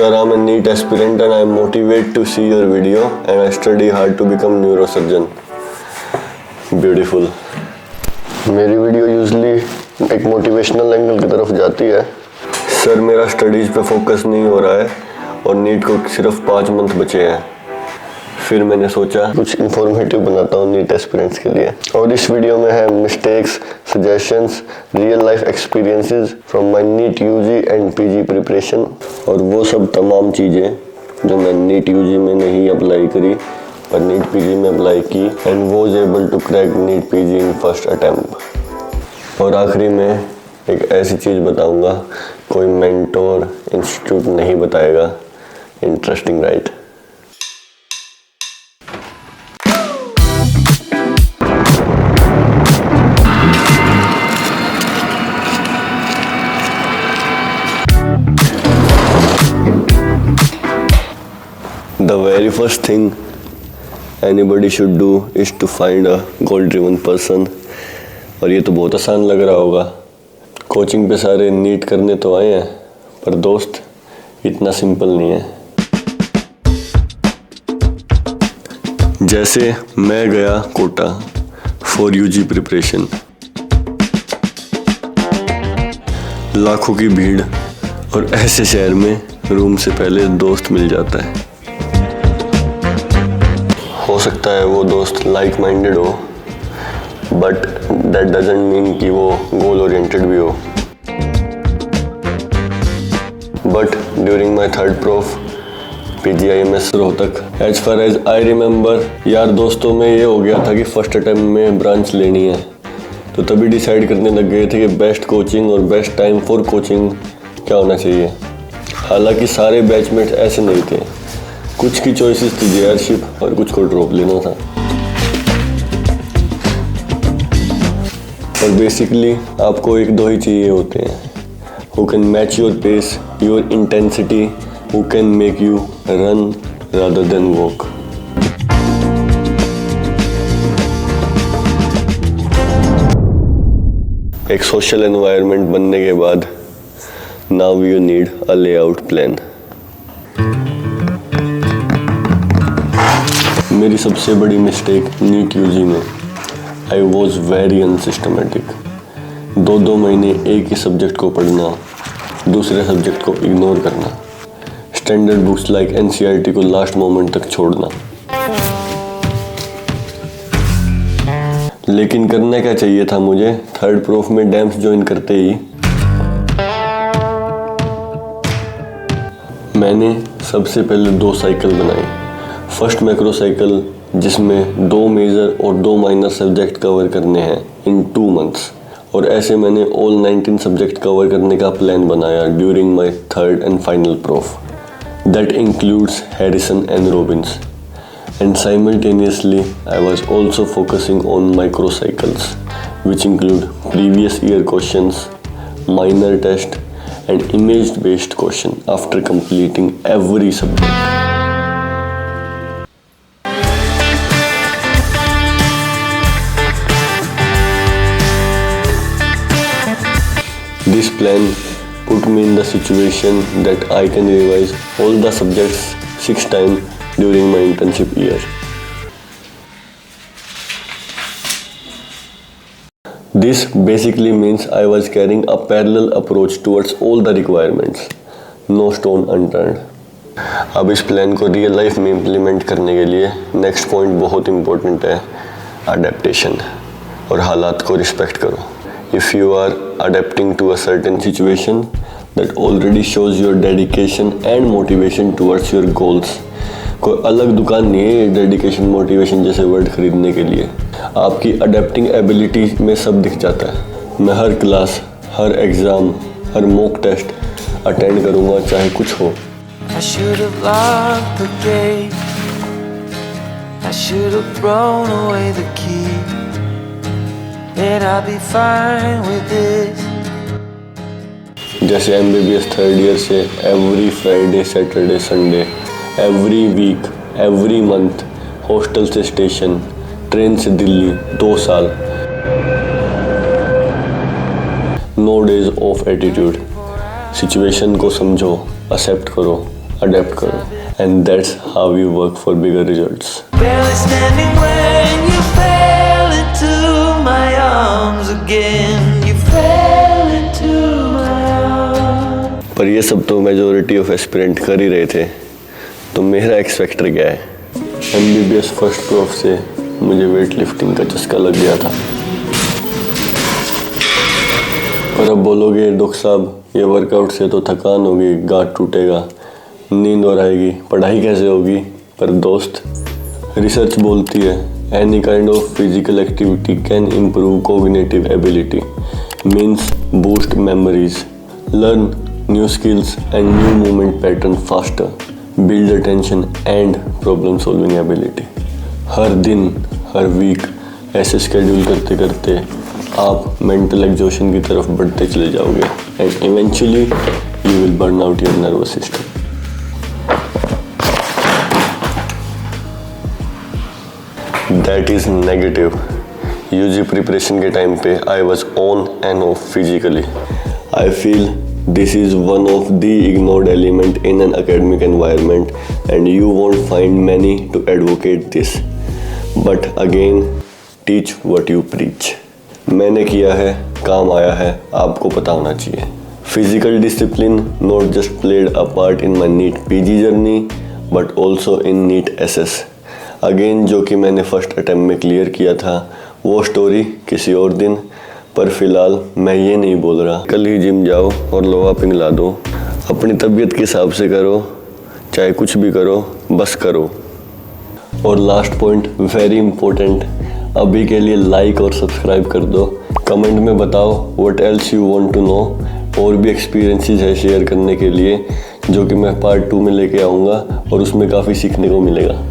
Sir, I'm a NEET aspirant and I'm motivated to see your video and I study hard to become neurosurgeon. Beautiful. मेरी video usually एक motivational angle की तरफ जाती है। Sir, मेरा studies पे focus नहीं हो रहा है और नीट को सिर्फ 5 मंथ बचे हैं। फिर मैंने सोचा कुछ इन्फॉर्मेटिव बनाता हूँ नीट एस्पिरेंट्स के लिए। और इस वीडियो में है mistakes, suggestions, real life experiences from my NEET UG and PG preparation, और वो सब तमाम चीज़ें जो मैं नीट यूजी में नहीं अप्लाई करी पर नीट पीजी में अप्लाई की and was able to crack NEET PG in first attempt. और आखिरी में एक ऐसी चीज़ बताऊँगा कोई मेंटोर इंस्टीट्यूट नहीं बताएगा। Interesting, right? The very first thing anybody should do is to find a goal-driven person। और ये तो बहुत आसान लग रहा होगा, कोचिंग पे सारे नीट करने तो आए हैं, पर दोस्त इतना सिंपल नहीं है। जैसे मैं गया कोटा फॉर यूजी प्रिपरेशन, लाखों की भीड़ और ऐसे शहर में रूम से पहले दोस्त मिल जाता है। हो सकता है वो दोस्त लाइक माइंडेड हो, बट दैट डजंट मीन कि वो गोल ओरिएंटेड भी हो। But during my third prof PGIMS Rohtak, as far as I remember, यार दोस्तों में ये हो गया था कि फर्स्ट अटेम्प्ट में ब्रांच लेनी है, तो तभी डिसाइड करने लग गए थे कि बेस्ट कोचिंग और बेस्ट टाइम फॉर कोचिंग क्या होना चाहिए। हालांकि सारे बैचमेट्स ऐसे नहीं थे, कुछ की चॉइसेस थी जेआरशिप और कुछ को ड्रॉप लेना था। और बेसिकली आपको एक दो ही चाहिए होते हैं, who can match your pace, your intensity, who can make you run rather than walk. एक सोशल एनवायरनमेंट बनने के बाद now you need a layout plan. मेरी सबसे बड़ी मिस्टेक नीट यूजी में, आई वॉज वेरी अनसिस्टमेटिक। 2 महीने एक ही सब्जेक्ट को पढ़ना, दूसरे सब्जेक्ट को इग्नोर करना, स्टैंडर्ड बुक्स लाइक NCERT को लास्ट मोमेंट तक छोड़ना। लेकिन करना क्या चाहिए था मुझे? थर्ड प्रोफ में डैम्स ज्वाइन करते ही मैंने सबसे पहले 2 साइकिल बनाए। फर्स्ट मैक्रो साइकिल जिसमें 2 मेजर और 2 माइनर सब्जेक्ट कवर करने हैं इन 2 मंथ्स, और ऐसे मैंने ऑल 19 सब्जेक्ट कवर करने का प्लान बनाया during my third and final prof. That includes Harrison and Robbins, and simultaneously I was also focusing on micro cycles which include previous year questions, minor test and image based question after completing every subject. This plan put me in the situation that I can revise all the subjects 6 times during my internship year. This basically means I was carrying a parallel approach towards all the requirements, no stone unturned. अब इस plan को real life में implement करने के लिए next point बहुत important है, adaptation. और हालात को रिस्पेक्ट करो। If you are adapting to a certain situation, that already shows your dedication and motivation towards your goals. कोई अलग दुकान नहीं है डेडिकेशन मोटिवेशन जैसे वर्ड खरीदने के लिए। आपकी अडेप्टिंग एबिलिटी में सब दिख जाता है। मैं हर क्लास, हर एग्ज़ाम, हर मॉक टेस्ट अटेंड करूँगा चाहे कुछ हो। I should have locked the gate. I should have thrown away the key. Then I'll be fine with this. जैसे MBBS थर्ड ईयर से every Friday, Saturday, Sunday, every week, every month, hostel से station, train से दिल्ली, 2 साल, no days of attitude. Situation को समझो, accept करो, adapt करो, and that's how you work for bigger results. Barely standing when you fell into my arms again. You fell into my arms. पर ये सब तो मेजोरिटी ऑफ एस्पिरेंट कर ही रहे थे, तो मेरा एक्स फैक्टर क्या है? MBBS फर्स्ट प्रॉफ से मुझे वेट लिफ्टिंग का चस्का लग गया था। और अब बोलोगे डॉक्टर साहब ये वर्कआउट से तो थकान होगी, गांठ टूटेगा, नींद और आएगी, पढ़ाई कैसे होगी? पर दोस्त, रिसर्च बोलती है any kind of physical activity can improve cognitive ability, means boost memories, learn new skills and new movement pattern faster, build attention and problem solving ability. हर दिन हर वीक ऐसे शेड्यूल करते करते आप मेंटल एग्जॉशन की तरफ बढ़ते चले जाओगे and eventually you will burn out your nervous system. That is negative. UG preparation के टाइम पे I was on and off physically. I feel this is one of the ignored element in an academic environment and you won't find many to advocate this, but again teach what you preach। मैंने किया है, काम आया है, आपको पता होना चाहिए। Physical discipline not just played a part in my NEET PG journey but also in NEET SS। Again जो कि मैंने फर्स्ट अटेम्प्ट में क्लियर किया था, वो स्टोरी किसी और दिन, पर फिलहाल मैं ये नहीं बोल रहा कल ही जिम जाओ और लोहा पिघला दो। अपनी तबीयत के हिसाब से करो, चाहे कुछ भी करो, बस करो। और लास्ट पॉइंट वेरी इंपॉर्टेंट, अभी के लिए लाइक और सब्सक्राइब कर दो। कमेंट में बताओ what else you want to know, और भी एक्सपीरियंसेस है शेयर करने के लिए जो कि मैं पार्ट 2 में लेके आऊँगा और उसमें काफ़ी सीखने को मिलेगा।